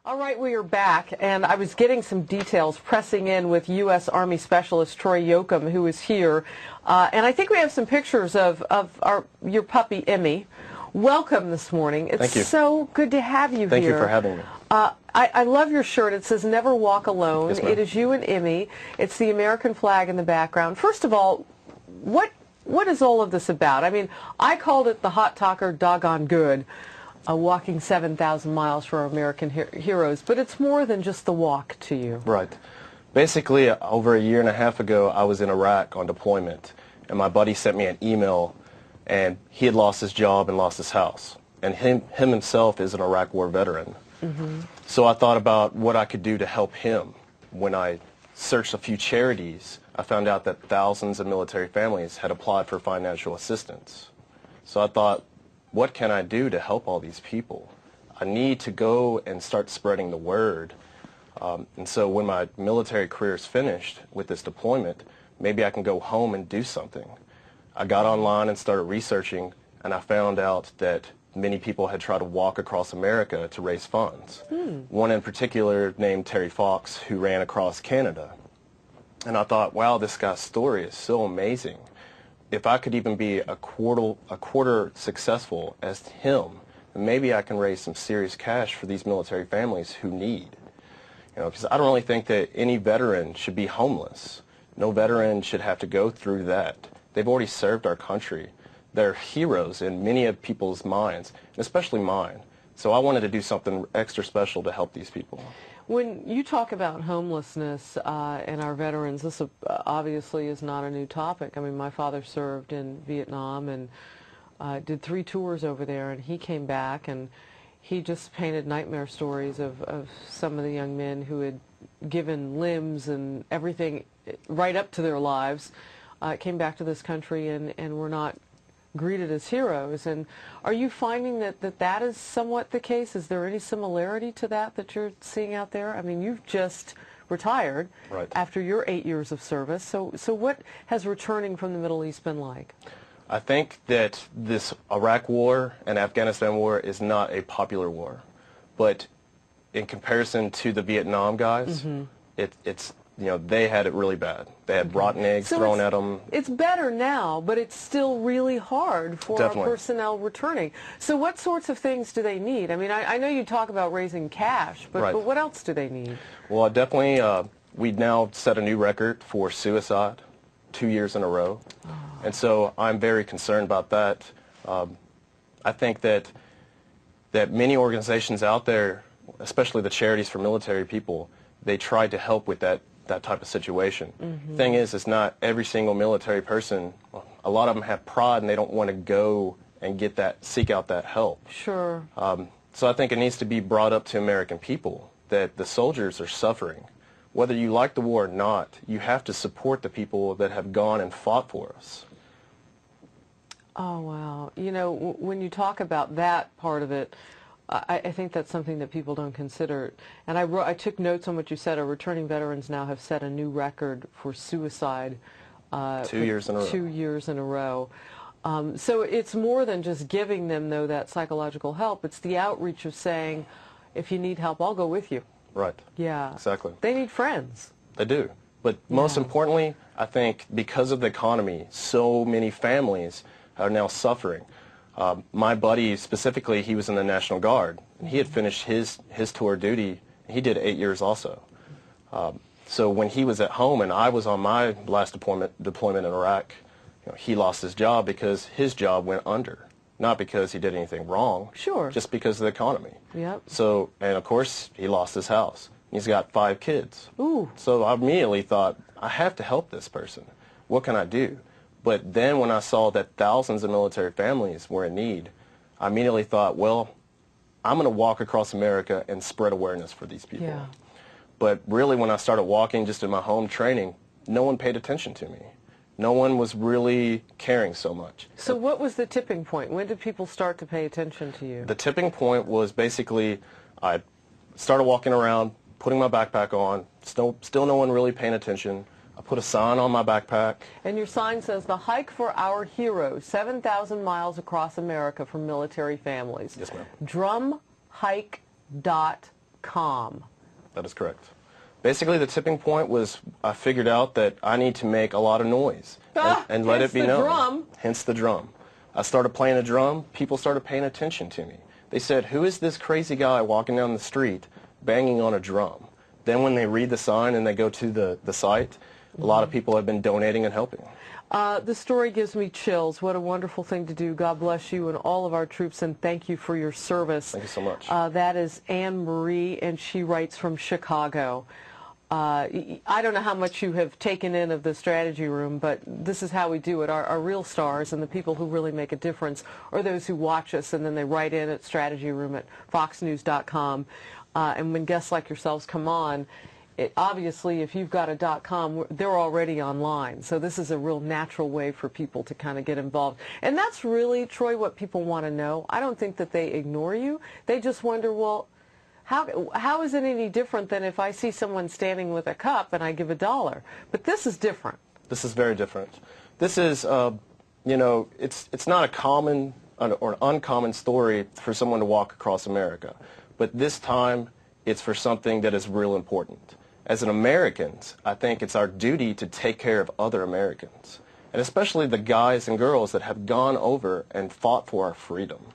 All right, we are back, and I was getting some details pressing in with U.S. Army Specialist Troy Yoakum, who is here. And I think we have some pictures of your puppy, Emmy. Welcome this morning. Thank you. It's so good to have you here. Thank you for having me. I love your shirt. It says, "Never Walk Alone." Yes, ma'am. It is you and Emmy. It's the American flag in the background. First of all, what is all of this about? I mean, I called it the Hot Talker Doggone Good. Walking 7,000 miles for our American heroes, but it's more than just the walk to you. Right. Basically, over a year and a half ago, I was in Iraq on deployment, and my buddy sent me an email, and he had lost his job and lost his house. And him himself is an Iraq War veteran. Mm-hmm. So I thought about what I could do to help him. When I searched a few charities, I found out that thousands of military families had applied for financial assistance. So I thought, what can I do to help all these people? I need to go and start spreading the word. And so when my military career is finished with this deployment, maybe I can go home and do something. I got online and started researching, and I found out that many people had tried to walk across America to raise funds. One in particular named Terry Fox, who ran across Canada. And I thought, wow, this guy's story is so amazing. If I could even be a quarter successful as him, then maybe I can raise some serious cash for these military families who need. Because I don't really think that any veteran should be homeless. No veteran should have to go through that. They've already served our country. They're heroes in many of people's minds, and especially mine. So I wanted to do something extra special to help these people. When you talk about homelessness and our veterans, this obviously is not a new topic. I mean, my father served in Vietnam and did 3 tours over there, and he came back and he just painted nightmare stories of some of the young men who had given limbs and everything right up to their lives, came back to this country and were not greeted as heroes. And are you finding that is somewhat the case? Is there any similarity to that you're seeing out there? I mean, you've just retired after your 8 years of service. So what has returning from the Middle East been like? I think that this Iraq war and Afghanistan war is not a popular war. But in comparison to the Vietnam guys, it's they had it really bad. They had rotten eggs thrown at them. It's better now, but it's still really hard for our personnel returning. So what sorts of things do they need? I mean, I know you talk about raising cash, but what else do they need? Well, definitely, we've now set a new record for suicide 2 years in a row. And so I'm very concerned about that. I think that many organizations out there, especially the charities for military people, they try to help with that type of situation. Thing is, it's not every single military person. A lot of them have pride and they don't want to go and seek out that help. Sure. So I think it needs to be brought up to American people that the soldiers are suffering. Whether you like the war or not, you have to support the people that have gone and fought for us. Oh, wow. You know, when you talk about that part of it, I think that's something that people don't consider. And I took notes on what you said. Our returning veterans now have set a new record for suicide. 2 years in a row. 2 years in a row. So it's more than just giving them, though, that psychological help. It's the outreach of saying, if you need help, I'll go with you. Right. Yeah. Exactly. They need friends. They do. But most importantly, I think because of the economy, so many families are now suffering. My buddy specifically, he was in the National Guard, and he had finished his tour duty. He did 8 years also. So when he was at home and I was on my last deployment in Iraq, he lost his job because his job went under. Not because he did anything wrong. Sure. Just because of the economy. Yep. So, and of course, he lost his house. He's got 5 kids. Ooh. So I immediately thought, I have to help this person. What can I do? But then when I saw that thousands of military families were in need, I immediately thought, well, I'm going to walk across America and spread awareness for these people. Yeah. But really, when I started walking just in my home training, no one paid attention to me. No one was really caring so much. So what was the tipping point? When did people start to pay attention to you? The tipping point was basically I started walking around, putting my backpack on, still no one really paying attention. I put a sign on my backpack. And your sign says, "The Hike for Our Heroes, 7,000 miles across America for military families." Yes, ma'am. Drumhike.com. thru-hike.com. That is correct. Basically, the tipping point was I figured out that I need to make a lot of noise and let it be known. Drum. Hence the drum. I started playing a drum. People started paying attention to me. They said, who is this crazy guy walking down the street banging on a drum? Then when they read the sign and they go to the site, a lot of people have been donating and helping. The story gives me chills. What a wonderful thing to do. God bless you and all of our troops, and thank you for your service. Thank you so much. That is Anne Marie, and she writes from Chicago. I don't know how much you have taken in of the strategy room, but this is how we do it. Our real stars and the people who really make a difference are those who watch us, and then they write in at strategyroom@foxnews.com. And when guests like yourselves come on, obviously, if you've got a .com, they're already online. So this is a real natural way for people to kind of get involved. And that's really, Troy, what people want to know. I don't think that they ignore you. They just wonder, well, how is it any different than if I see someone standing with a cup and I give $1? But this is different. This is very different. This is, you know, it's not a common or an uncommon story for someone to walk across America. But this time, it's for something that is real important. As an Americans, I think it's our duty to take care of other Americans, and especially the guys and girls that have gone over and fought for our freedom.